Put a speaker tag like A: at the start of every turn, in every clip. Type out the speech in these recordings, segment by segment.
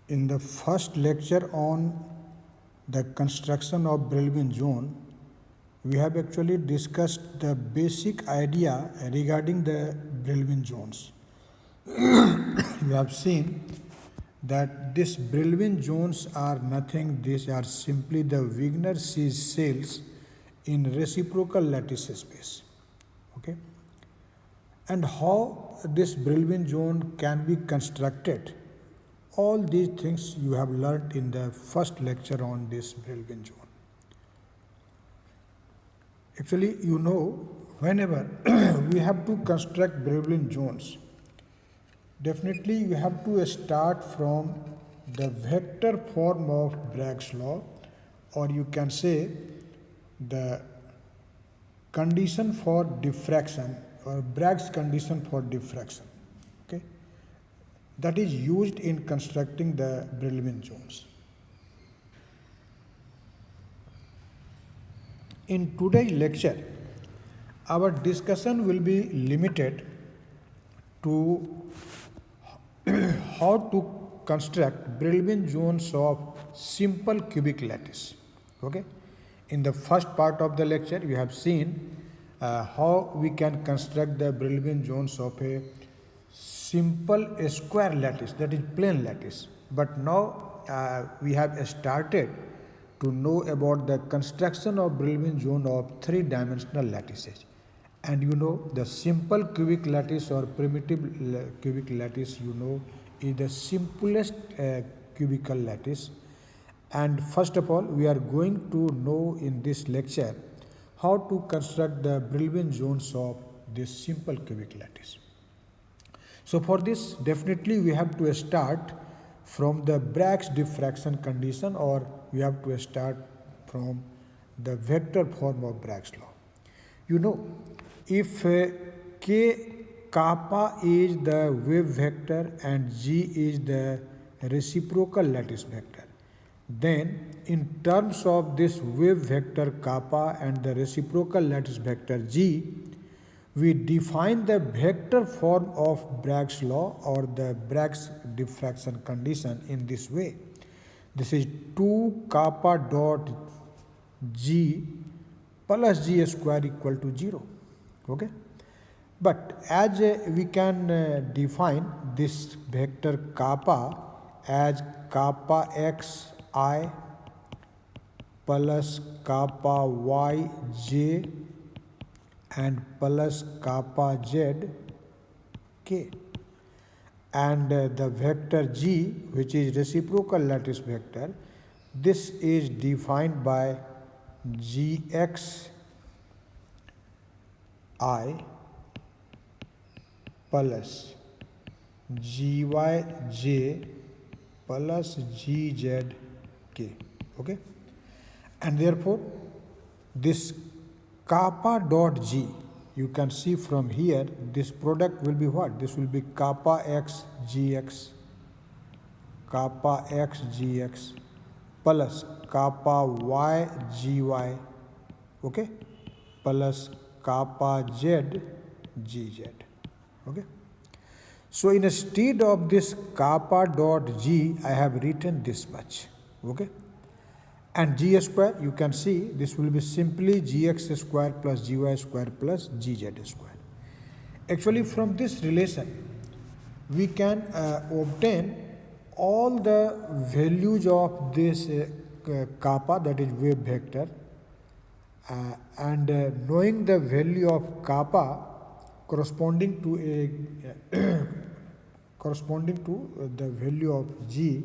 A: In the first lecture on the construction of Brillouin zone, we have actually discussed the basic idea regarding the Brillouin zones. You have seen that these Brillouin zones are nothing, these are simply the Wigner size cells in reciprocal lattice space. Okay? And how this Brillouin zone can be constructed. All these things you have learnt in the first lecture on this Brillouin zone. Actually, you know, whenever we have to construct Brillouin zones, definitely you have to start from the vector form of Bragg's law, or you can say the condition for diffraction or Bragg's condition for diffraction. Okay? That is used in constructing the Brillouin zones. In today's lecture, our discussion will be limited to how to construct Brillouin zones of simple cubic lattice. Okay? In the first part of the lecture, we have seen how we can construct the Brillouin zones of a simple square lattice, that is plane lattice. But now we have started to know about the construction of Brillouin zone of three-dimensional lattices. And you know the simple cubic lattice or primitive cubic lattice, you know, is the simplest cubical lattice. And first of all, we are going to know in this lecture how to construct the Brillouin zones of this simple cubic lattice. So for this, definitely we have to start from the Bragg's diffraction condition, or we have to start from the vector form of Bragg's law. You know, if k kappa is the wave vector and g is the reciprocal lattice vector, then in terms of this wave vector kappa and the reciprocal lattice vector g, we define the vector form of Bragg's law or the Bragg's diffraction condition in this way. This is 2 kappa dot g plus g square equal to 0. Okay? But as we can define this vector kappa as kappa x I plus kappa y j and plus kappa z k, and the vector g, which is reciprocal lattice vector, this is defined by gx I plus gy j plus gz k. Okay? And therefore this kappa dot g, you can see from here, this product will be what? This will be kappa x gx plus kappa y gy, okay, plus kappa z gz. Okay? So instead of this kappa dot g, I have written this much. Okay? And g square, you can see this will be simply gx square plus gy square plus gz square. Actually, from this relation, we can obtain all the values of this kappa, that is wave vector, and knowing the value of kappa corresponding to the value of g,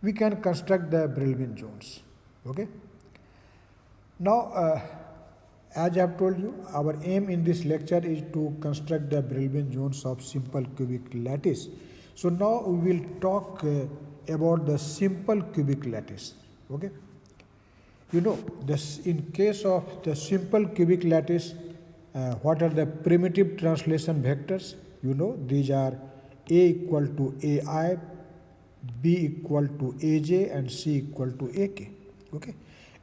A: we can construct the Brillouin zones. Okay? Now, as I have told you, our aim in this lecture is to construct the Brillouin zones of simple cubic lattice. So now we will talk about the simple cubic lattice. Okay? You know, this, in case of the simple cubic lattice, what are the primitive translation vectors? You know, these are A equal to AI, B equal to AJ, and C equal to AK. Okay?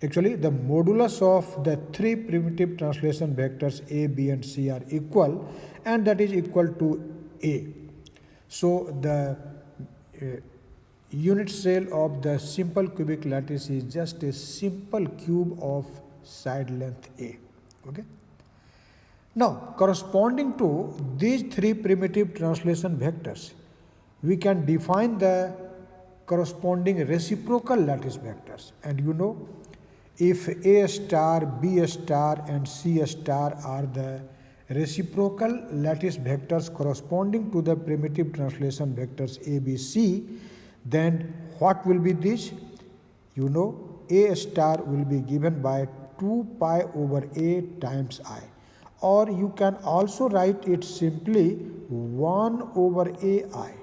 A: Actually, the modulus of the three primitive translation vectors A, B, and C are equal, and that is equal to A. So the unit cell of the simple cubic lattice is just a simple cube of side length A. Okay. Now, corresponding to these three primitive translation vectors, we can define the corresponding reciprocal lattice vectors. And you know, if A star, B star and C star are the reciprocal lattice vectors corresponding to the primitive translation vectors A, B, C, then what will be this? You know, A star will be given by 2 pi over A times I. Or you can also write it simply 1 over AI.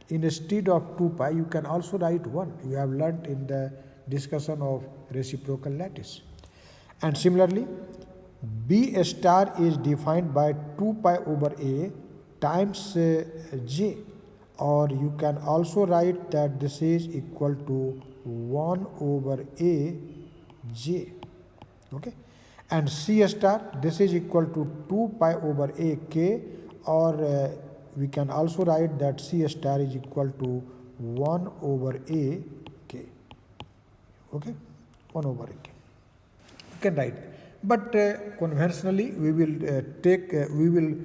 A: Instead of 2 pi, you can also write 1. You have learnt in the discussion of reciprocal lattice. And similarly, B star is defined by 2 pi over A times J. Or you can also write that this is equal to 1 over A J. Okay. And C star, this is equal to 2 pi over A K, or we can also write that C star is equal to 1 over A K. Okay, 1 over A K. You can write. But conventionally, we will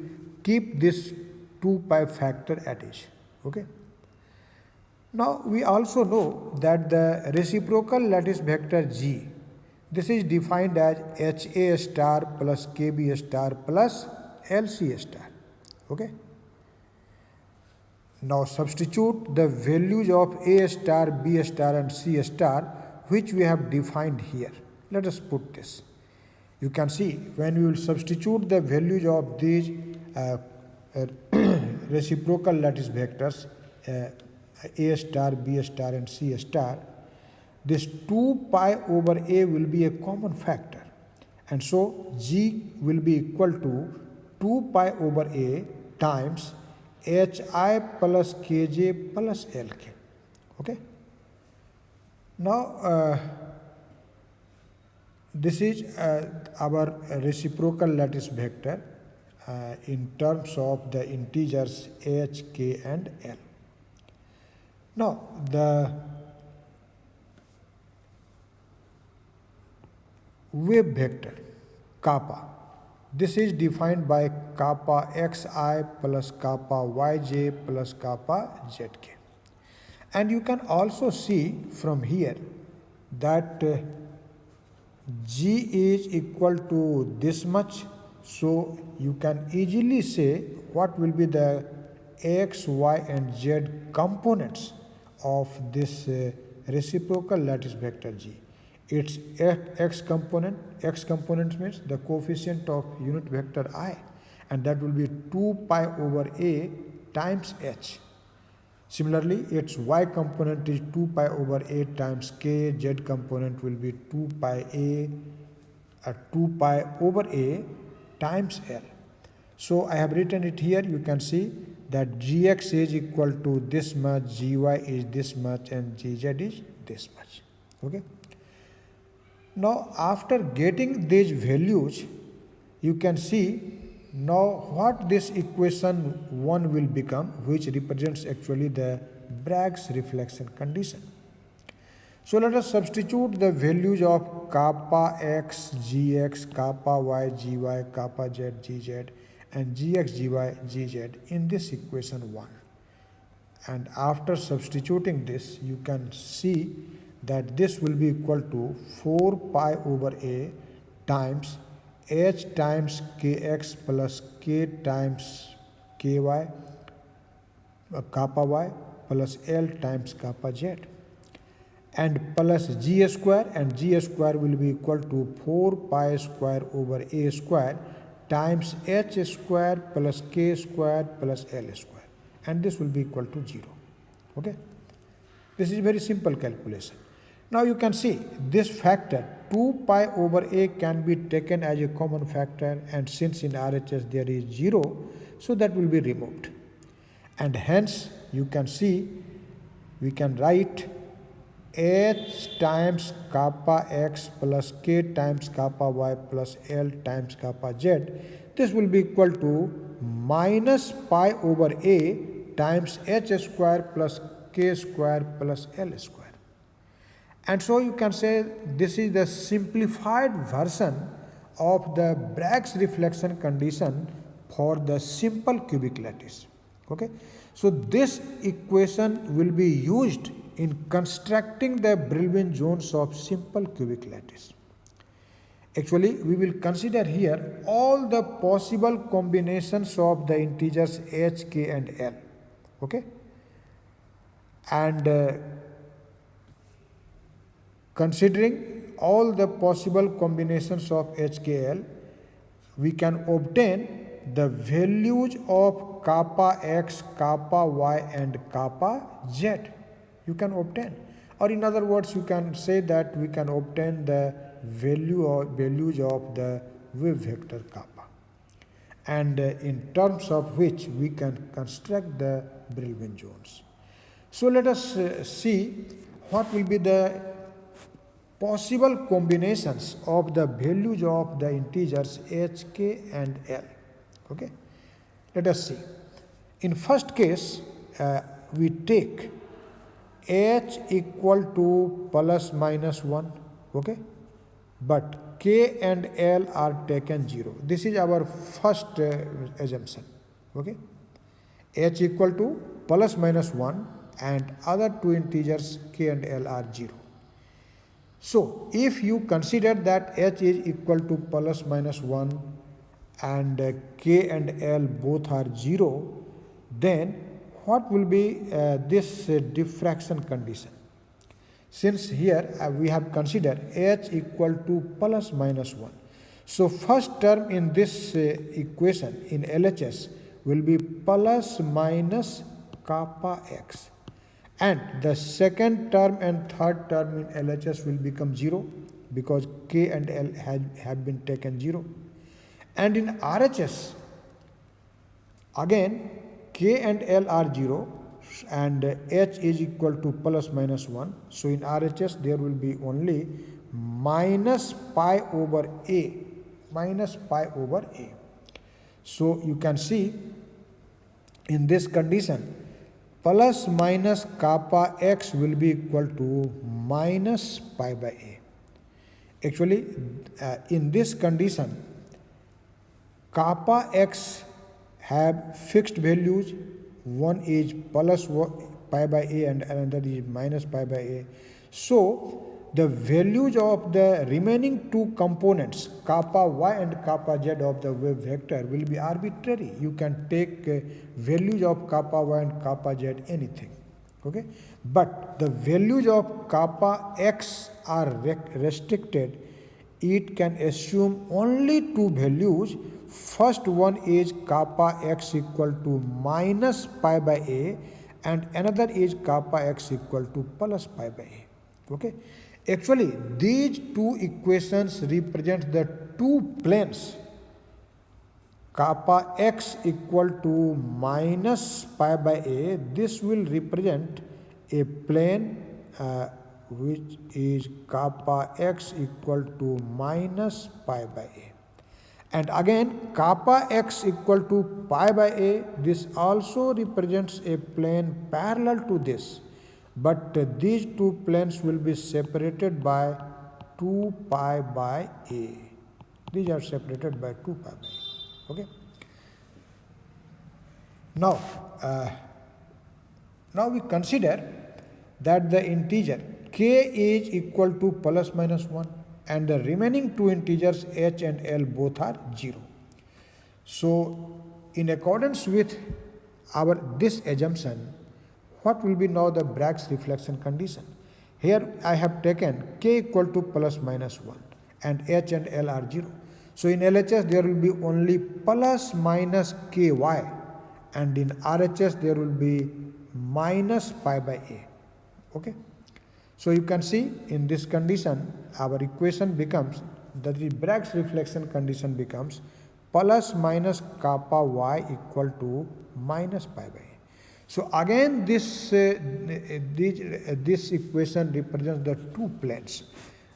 A: keep this 2 pi factor at each. Okay. Now, we also know that the reciprocal lattice vector G, this is defined as HA star plus KB star plus LC star. Okay. Now substitute the values of A star, B star and C star which we have defined here. Let us put this. You can see when we will substitute the values of these reciprocal lattice vectors A star, B star and C star, this 2 pi over A will be a common factor, and so G will be equal to 2 pi over A times HI plus KJ plus LK. Okay. Now this is our reciprocal lattice vector in terms of the integers H, K and L. Now the wave vector kappa, this is defined by kappa xi plus kappa yj plus kappa zk. And you can also see from here that G is equal to this much, so you can easily say what will be the x, y and z components of this reciprocal lattice vector G. Its x component means the coefficient of unit vector I, and that will be 2 pi over A times H. Similarly, its y component is 2 pi over A times K, z component will be 2 pi over A times L. So I have written it here. You can see that Gx is equal to this much, Gy is this much and Gz is this much. Okay. Now after getting these values, you can see now what this equation 1 will become, which represents actually the Bragg's reflection condition. So let us substitute the values of kappa x gx, kappa y gy, kappa z gz and gx gy gz in this equation 1. And after substituting this, you can see that this will be equal to 4 pi over A times H times Kx plus K times Ky kappa y plus L times kappa z, and plus G square, and G square will be equal to 4 pi square over A square times H square plus K square plus L square, and this will be equal to 0. Okay. This is very simple calculation. Now you can see this factor 2 pi over A can be taken as a common factor, and since in RHS there is 0, so that will be removed. And hence you can see we can write H times kappa x plus K times kappa y plus L times kappa z. This will be equal to minus pi over A times H square plus k square plus L square. And so you can say this is the simplified version of the Bragg's reflection condition for the simple cubic lattice. Okay, so this equation will be used in constructing the Brillouin zones of simple cubic lattice. Actually, we will consider here all the possible combinations of the integers h, k and l. Okay, and considering all the possible combinations of h, k, l, we can obtain the values of kappa x, kappa y and kappa z. You can obtain, or in other words, you can say that we can obtain the values of the wave vector kappa, and in terms of which we can construct the Brillouin zones. So let us see what will be the possible combinations of the values of the integers h, k and l. Okay, let us see. In first case, we take h equal to plus minus 1, okay, but k and l are taken 0. This is our first assumption. Okay, h equal to plus minus 1 and other two integers k and l are 0. So if you consider that h is equal to plus minus 1 and k and l both are 0, then what will be this diffraction condition? Since here we have considered h equal to plus minus 1. So first term in this equation in LHS will be plus minus kappa x. And the second term and third term in LHS will become 0 because k and l have been taken 0. And in RHS, again k and l are 0 and h is equal to plus minus 1. So in RHS there will be only minus pi over a. So you can see in this condition plus minus kappa x will be equal to minus pi by a. Actually, in this condition, kappa x have fixed values. One is plus pi by a and another is minus pi by a. So the values of the remaining two components, kappa y and kappa z of the wave vector, will be arbitrary. You can take values of kappa y and kappa z anything. Okay, but the values of kappa x are restricted. It can assume only two values. First one is kappa x equal to minus pi by a and another is kappa x equal to plus pi by a. Okay, actually these two equations represent the two planes. Kappa x equal to minus pi by a, this will represent a plane which is kappa x equal to minus pi by a. And again kappa x equal to pi by a, this also represents a plane parallel to this, but these two planes will be separated by 2 pi by a. These are separated by 2 pi by a. Okay. Now we consider that the integer k is equal to plus minus 1 and the remaining two integers h and l both are 0. So in accordance with this assumption, what will be now the Bragg's reflection condition? Here I have taken k equal to plus minus 1 and h and l are 0. So in LHS there will be only plus minus ky and in RHS there will be minus pi by a. Okay. So you can see in this condition our equation becomes, that is Bragg's reflection condition becomes plus minus kappa y equal to minus pi by a. So again this equation represents the two planes.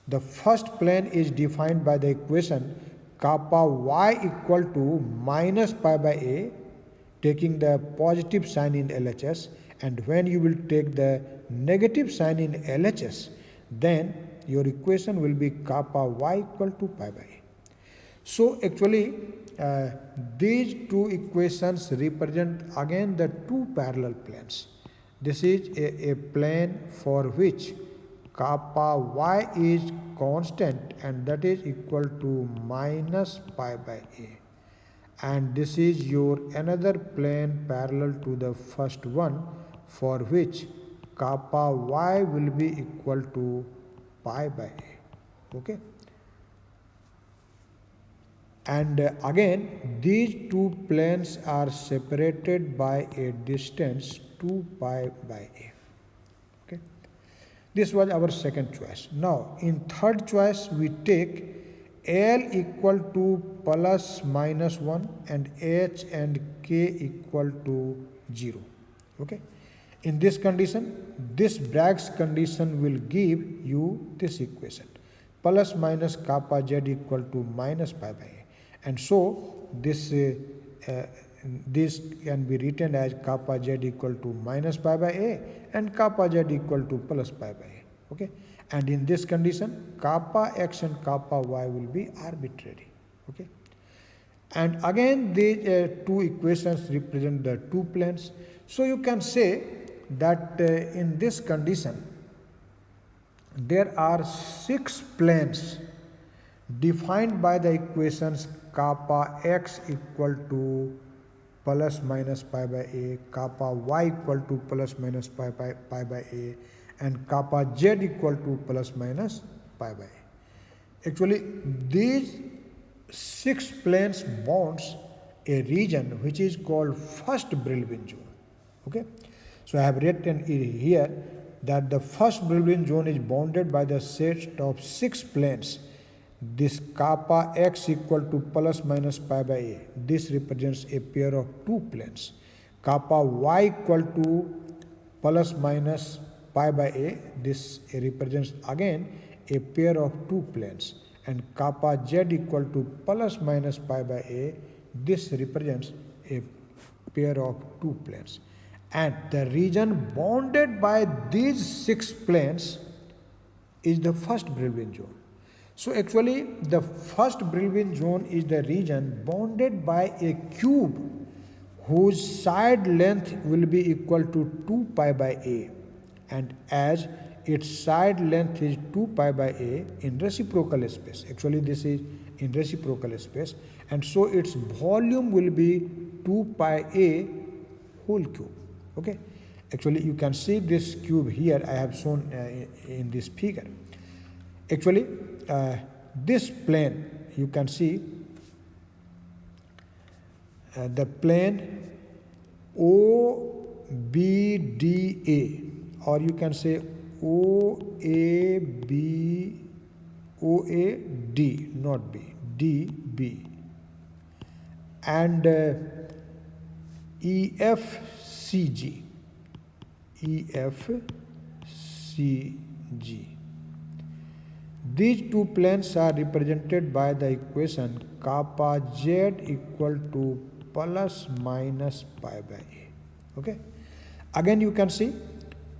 A: The first plane is defined by the equation kappa y equal to minus pi by a taking the positive sign in LHS, and when you will take the negative sign in LHS, then your equation will be kappa y equal to pi by a. So actually these two equations represent again the two parallel planes. This is a plane for which kappa y is constant, and that is equal to minus pi by a. And this is your another plane parallel to the first one, for which kappa y will be equal to pi by a. Okay. And again these two planes are separated by a distance 2 pi by a. Okay. This was our second choice. Now in third choice we take L equal to plus minus 1 and H and K equal to 0. Okay. In this condition, this Bragg's condition will give you this equation, plus minus kappa z equal to minus pi by a. And so this can be written as kappa z equal to minus pi by a and kappa z equal to plus pi by a. Okay. And in this condition, kappa x and kappa y will be arbitrary. Okay. And again these two equations represent the two planes. So you can say that in this condition there are 6 planes defined by the equations kappa x equal to plus minus pi by a, kappa y equal to plus minus pi by a, and kappa z equal to plus minus pi by a. Actually these 6 planes bounds a region which is called first Brillouin zone. Okay. So I have written here that the first Brillouin zone is bounded by the set of 6 planes. This kappa x equal to plus minus pi by a, this represents a pair of 2 planes. Kappa y equal to plus minus pi by a, this represents again a pair of 2 planes. And kappa z equal to plus minus pi by a, this represents a pair of 2 planes. And the region bounded by these 6 planes is the first Brillouin zone. So actually the first Brillouin zone is the region bounded by a cube whose side length will be equal to 2 pi by a, and as its side length is 2 pi by a in reciprocal space, actually this is in reciprocal space, and so its volume will be 2 pi a whole cube. Okay. Actually you can see this cube here I have shown in this figure. Actually this plane you can see the plane OBDA, or you can say OAD, not B, DB, and EFCG. These two planes are represented by the equation kappa z equal to plus minus pi by a. Okay. Again you can see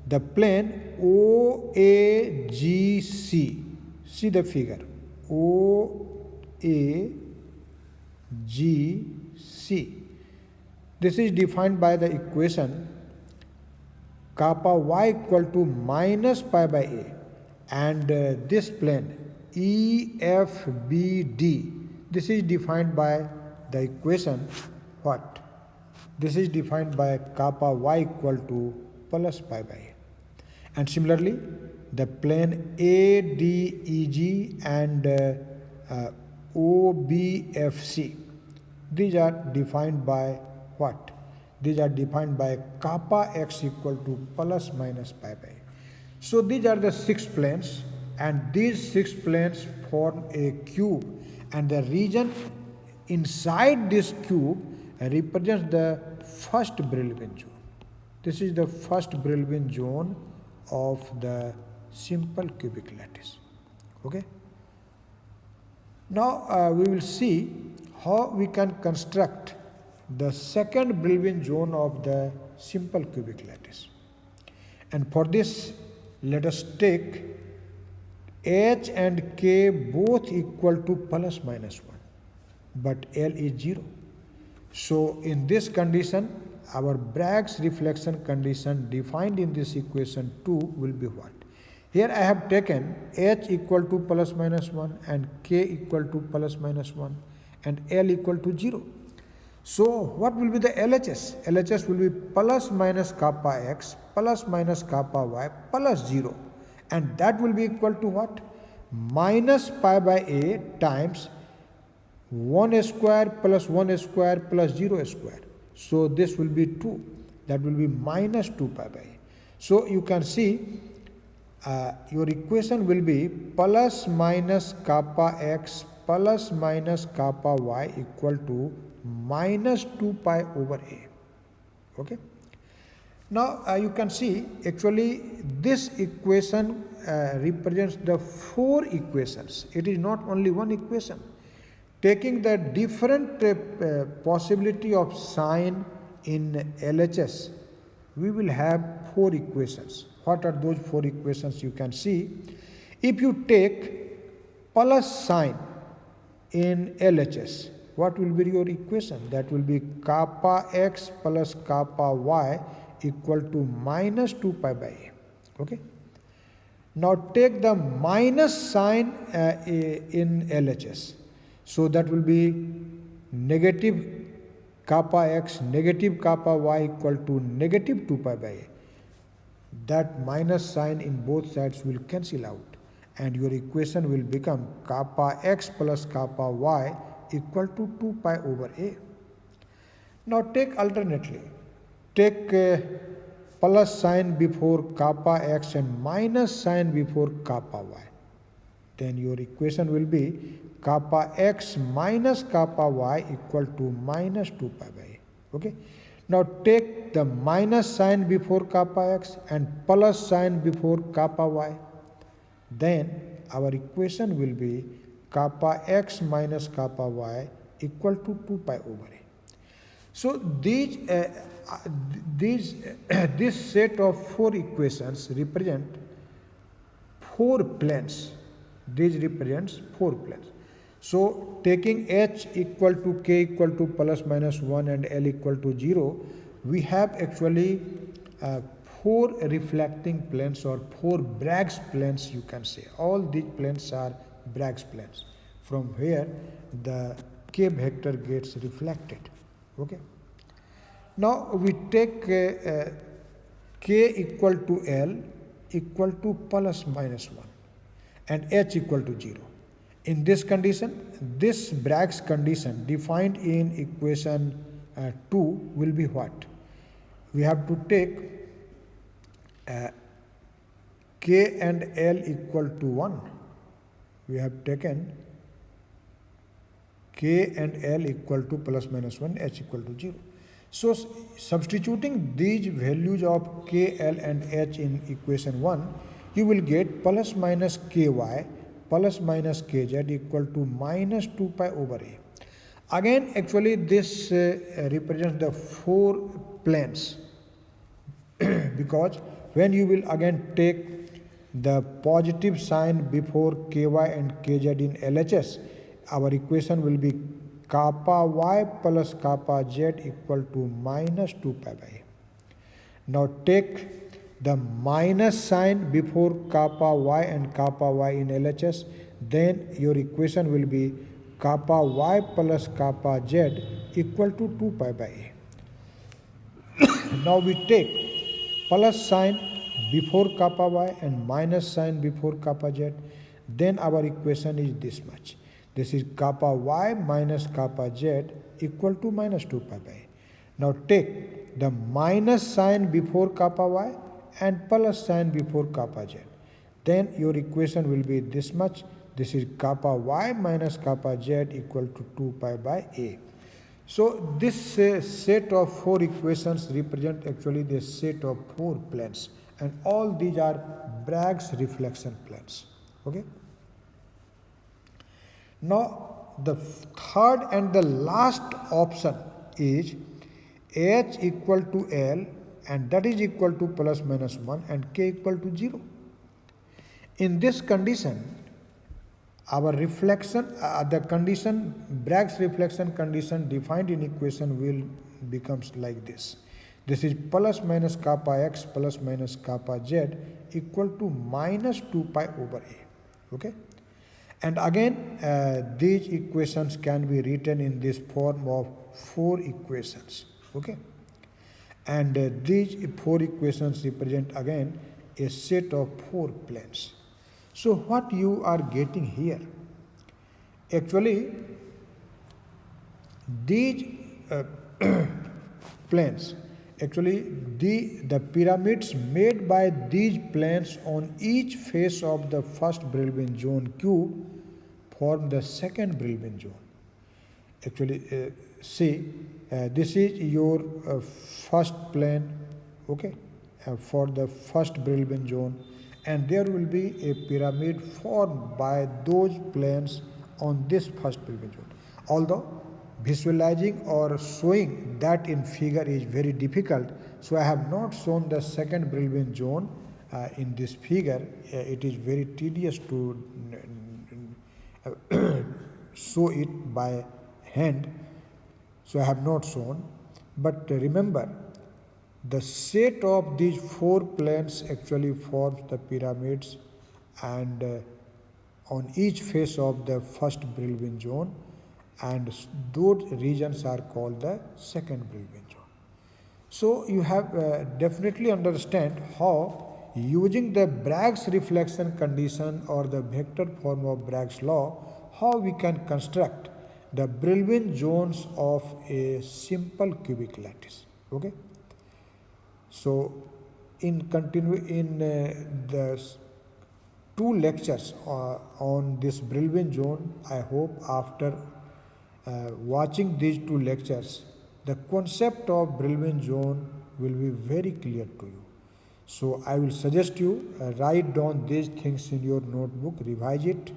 A: the plane OAGC. See the figure OAGC. This is defined by the equation kappa y equal to minus pi by a, and this plane EFBD, this is defined by the equation what? This is defined by kappa y equal to plus pi by a. And similarly the plane ADEG and OBFC, these are defined by what? These are defined by kappa x equal to plus minus pi by a. So these are the 6 planes, and these 6 planes form a cube, and the region inside this cube represents the first Brillouin zone. This is the first Brillouin zone of the simple cubic lattice. Okay. Now we will see how we can construct the second Brillouin zone of the simple cubic lattice. And for this, let us take H and K both equal to plus minus 1, but L is 0. So in this condition, our Bragg's reflection condition defined in this equation 2 will be what? Here I have taken H equal to plus minus 1 and K equal to plus minus 1 and L equal to 0. So what will be the LHS? LHS will be plus minus kappa x plus minus kappa y plus 0, and that will be equal to what? Minus pi by a times 1 square plus 1 square plus 0 square. So this will be 2. That will be minus 2 pi by a. So you can see your equation will be plus minus kappa x plus minus kappa y equal to minus 2 pi over a. Okay. Now you can see actually this equation represents the 4 equations. It is not only one equation. Taking the different possibility of sign in LHS, we will have 4 equations. What are those 4 equations? You can see, if you take plus sign in LHS, what will be your equation? That will be kappa x plus kappa y equal to minus 2 pi by a. Okay. Now take the minus sign in LHS. So that will be negative kappa x, negative kappa y equal to negative 2 pi by a. That minus sign in both sides will cancel out, and your equation will become kappa x plus kappa y equal to 2 pi over a. Now take alternately. Take plus sign before kappa x and minus sign before kappa y. Then your equation will be kappa x minus kappa y equal to minus 2 pi by a. Okay. Now take the minus sign before kappa x and plus sign before kappa y. Then our equation will be kappa x minus kappa y equal to 2 pi over a. So this set of 4 equations represent 4 planes. These represents 4 planes. So taking H equal to K equal to plus minus 1 and L equal to 0, we have actually 4 reflecting planes or 4 Bragg's planes, you can say. All these planes are Bragg's planes, from where the K vector gets reflected. Okay. Now we take K equal to L equal to plus minus 1 and H equal to 0. In this condition, this Bragg's condition defined in equation 2 will be what? We have to take K and L equal to 1. We have taken K and L equal to plus minus 1, H equal to 0. So substituting these values of K, L and H in equation 1, you will get plus minus Ky plus minus Kz equal to minus 2 pi over a. Again, actually this represents the 4 planes because when you will again take the positive sign before Ky and Kz in LHS, our equation will be kappa y plus kappa z equal to minus 2 pi by a. Now take the minus sign before kappa y and kappa y in LHS, then your equation will be kappa y plus kappa z equal to 2 pi by a. Now we take plus sign before kappa y and minus sign before kappa z, then our equation is this much. This is kappa y minus kappa z equal to minus 2 pi by a. Now take the minus sign before kappa y and plus sign before kappa z. Then your equation will be this much. This is kappa y minus kappa z equal to 2 pi by a. So this set of 4 equations represent actually the set of 4 planes, and all these are Bragg's reflection planes. Okay. Now the third and the last option is H equal to L, and that is equal to plus minus 1 and K equal to 0. In this condition, our reflection, the condition, Bragg's reflection condition defined in equation will becomes like this. This is plus minus kappa x plus minus kappa z equal to minus 2 pi over A. Okay? And again, these equations can be written in this form of 4 equations. Okay? And these 4 equations represent again a set of 4 planes. So what you are getting here, actually these planes, actually the pyramids made by these planes on each face of the first Brillouin zone cube form the second Brillouin zone. Actually, see, this is your first plane, okay, for the first Brillouin zone, and there will be a pyramid formed by those planes on this first Brillouin zone. Although visualizing or showing that in figure is very difficult, so I have not shown the second Brillouin zone in this figure. It is very tedious to show it by hand, so I have not shown. But remember, the set of these 4 planes actually forms the pyramids, and on each face of the first Brillouin zone, and those regions are called the second Brillouin zone. So you have definitely understand how using the Bragg's reflection condition or the vector form of Bragg's law, how we can construct the Brillouin zones of a simple cubic lattice. Okay. So in the 2 lectures on this Brillouin zone, I hope after watching these 2 lectures, the concept of Brillouin zone will be very clear to you. So I will suggest you write down these things in your notebook, revise it,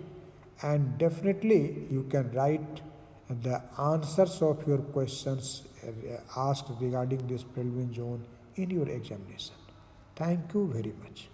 A: and definitely you can write the answers of your questions asked regarding this Brillouin zone in your examination. Thank you very much.